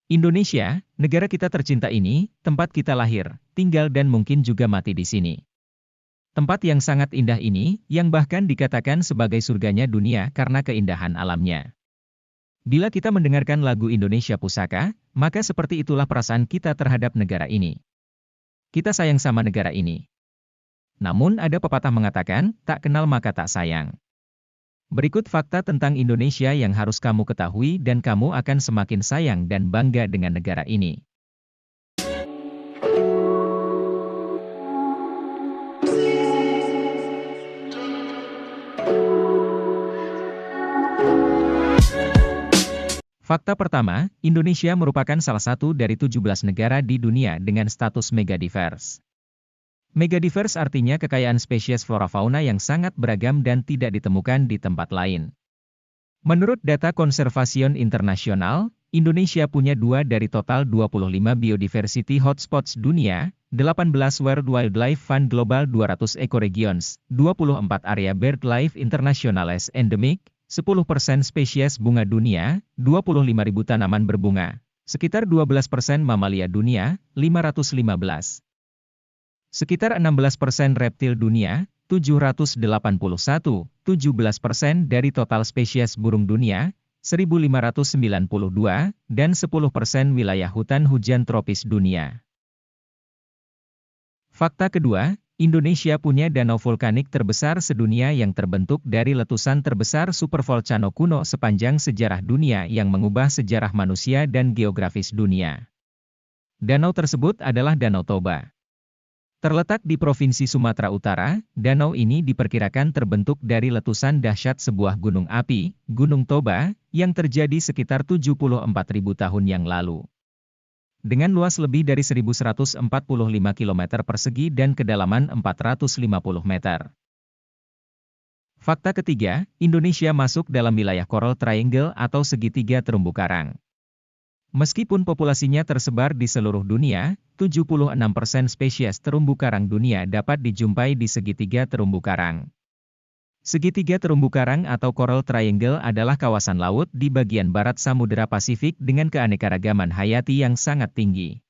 Indonesia, negara kita tercinta ini, tempat kita lahir, tinggal dan mungkin juga mati di sini. Tempat yang sangat indah ini, yang bahkan dikatakan sebagai surganya dunia karena keindahan alamnya. Bila kita mendengarkan lagu Indonesia Pusaka, maka seperti itulah perasaan kita terhadap negara ini. Kita sayang sama negara ini. Namun ada pepatah mengatakan, tak kenal maka tak sayang. Berikut fakta tentang Indonesia yang harus kamu ketahui dan kamu akan semakin sayang dan bangga dengan negara ini. Fakta pertama, Indonesia merupakan salah satu dari 17 negara di dunia dengan status megadiverse. Megadiverse artinya kekayaan spesies flora fauna yang sangat beragam dan tidak ditemukan di tempat lain. Menurut data Konservation Internasional, Indonesia punya 2 dari total 25 biodiversity hotspots dunia, 18 World Wildlife Fund Global 200 Ecoregions, 24 area BirdLife Internationales Endemic, 10% spesies bunga dunia, 25.000 tanaman berbunga, sekitar 12% mamalia dunia, 515. Sekitar 16% reptil dunia, 781, 17% dari total spesies burung dunia, 1.592, dan 10% wilayah hutan hujan tropis dunia. Fakta kedua, Indonesia punya danau vulkanik terbesar sedunia yang terbentuk dari letusan terbesar supervolcano kuno sepanjang sejarah dunia yang mengubah sejarah manusia dan geografis dunia. Danau tersebut adalah Danau Toba. Terletak di Provinsi Sumatera Utara, danau ini diperkirakan terbentuk dari letusan dahsyat sebuah gunung api, Gunung Toba, yang terjadi sekitar 74.000 tahun yang lalu. Dengan luas lebih dari 1.145 km persegi dan kedalaman 450 meter. Fakta ketiga, Indonesia masuk dalam wilayah Coral Triangle atau segitiga terumbu karang. Meskipun populasinya tersebar di seluruh dunia, 76% spesies terumbu karang dunia dapat dijumpai di segitiga terumbu karang. Segitiga terumbu karang atau Coral Triangle adalah kawasan laut di bagian barat Samudera Pasifik dengan keanekaragaman hayati yang sangat tinggi.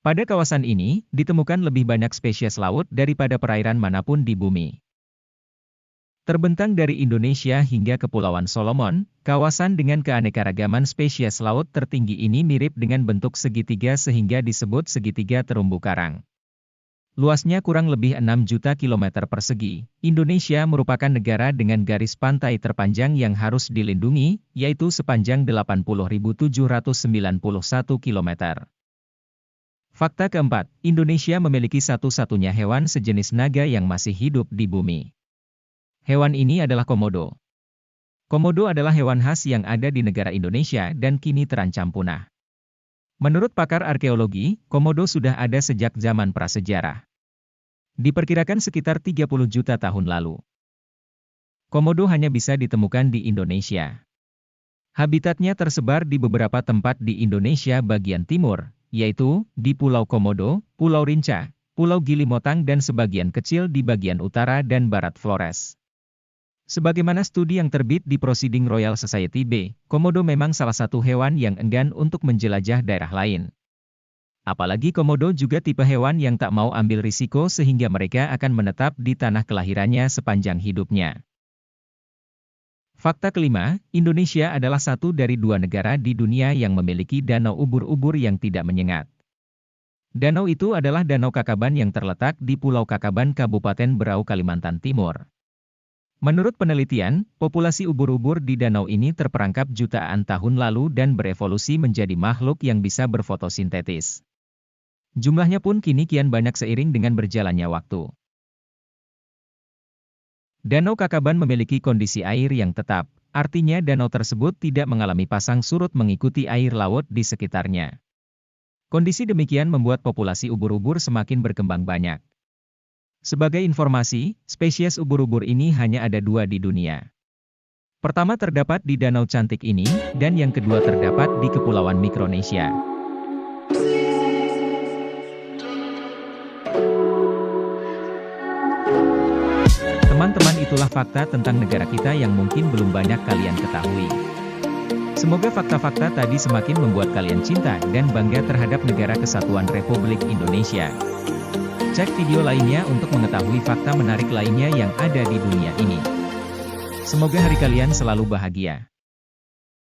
Pada kawasan ini, ditemukan lebih banyak spesies laut daripada perairan manapun di bumi. Terbentang dari Indonesia hingga Kepulauan Solomon, kawasan dengan keanekaragaman spesies laut tertinggi ini mirip dengan bentuk segitiga sehingga disebut segitiga terumbu karang. Luasnya kurang lebih 6 juta kilometer persegi. Indonesia merupakan negara dengan garis pantai terpanjang yang harus dilindungi, yaitu sepanjang 80.791 km. Fakta keempat, Indonesia memiliki satu-satunya hewan sejenis naga yang masih hidup di bumi. Hewan ini adalah komodo. Komodo adalah hewan khas yang ada di negara Indonesia dan kini terancam punah. Menurut pakar arkeologi, komodo sudah ada sejak zaman prasejarah. Diperkirakan sekitar 30 juta tahun lalu. Komodo hanya bisa ditemukan di Indonesia. Habitatnya tersebar di beberapa tempat di Indonesia bagian timur, yaitu di Pulau Komodo, Pulau Rinca, Pulau Gili Motang dan sebagian kecil di bagian utara dan barat Flores. Sebagaimana studi yang terbit di Proceeding Royal Society B, komodo memang salah satu hewan yang enggan untuk menjelajah daerah lain. Apalagi komodo juga tipe hewan yang tak mau ambil risiko sehingga mereka akan menetap di tanah kelahirannya sepanjang hidupnya. Fakta kelima, Indonesia adalah satu dari 2 negara di dunia yang memiliki danau ubur-ubur yang tidak menyengat. Danau itu adalah Danau Kakaban yang terletak di Pulau Kakaban, Kabupaten Berau, Kalimantan Timur. Menurut penelitian, populasi ubur-ubur di danau ini terperangkap jutaan tahun lalu dan berevolusi menjadi makhluk yang bisa berfotosintetis. Jumlahnya pun kini kian banyak seiring dengan berjalannya waktu. Danau Kakaban memiliki kondisi air yang tetap, artinya danau tersebut tidak mengalami pasang surut mengikuti air laut di sekitarnya. Kondisi demikian membuat populasi ubur-ubur semakin berkembang banyak. Sebagai informasi, spesies ubur-ubur ini hanya ada 2 di dunia. Pertama terdapat di Danau Cantik ini, dan yang kedua terdapat di Kepulauan Mikronesia. Teman-teman, itulah fakta tentang negara kita yang mungkin belum banyak kalian ketahui. Semoga fakta-fakta tadi semakin membuat kalian cinta dan bangga terhadap Negara Kesatuan Republik Indonesia. Cek video lainnya untuk mengetahui fakta menarik lainnya yang ada di dunia ini. Semoga hari kalian selalu bahagia.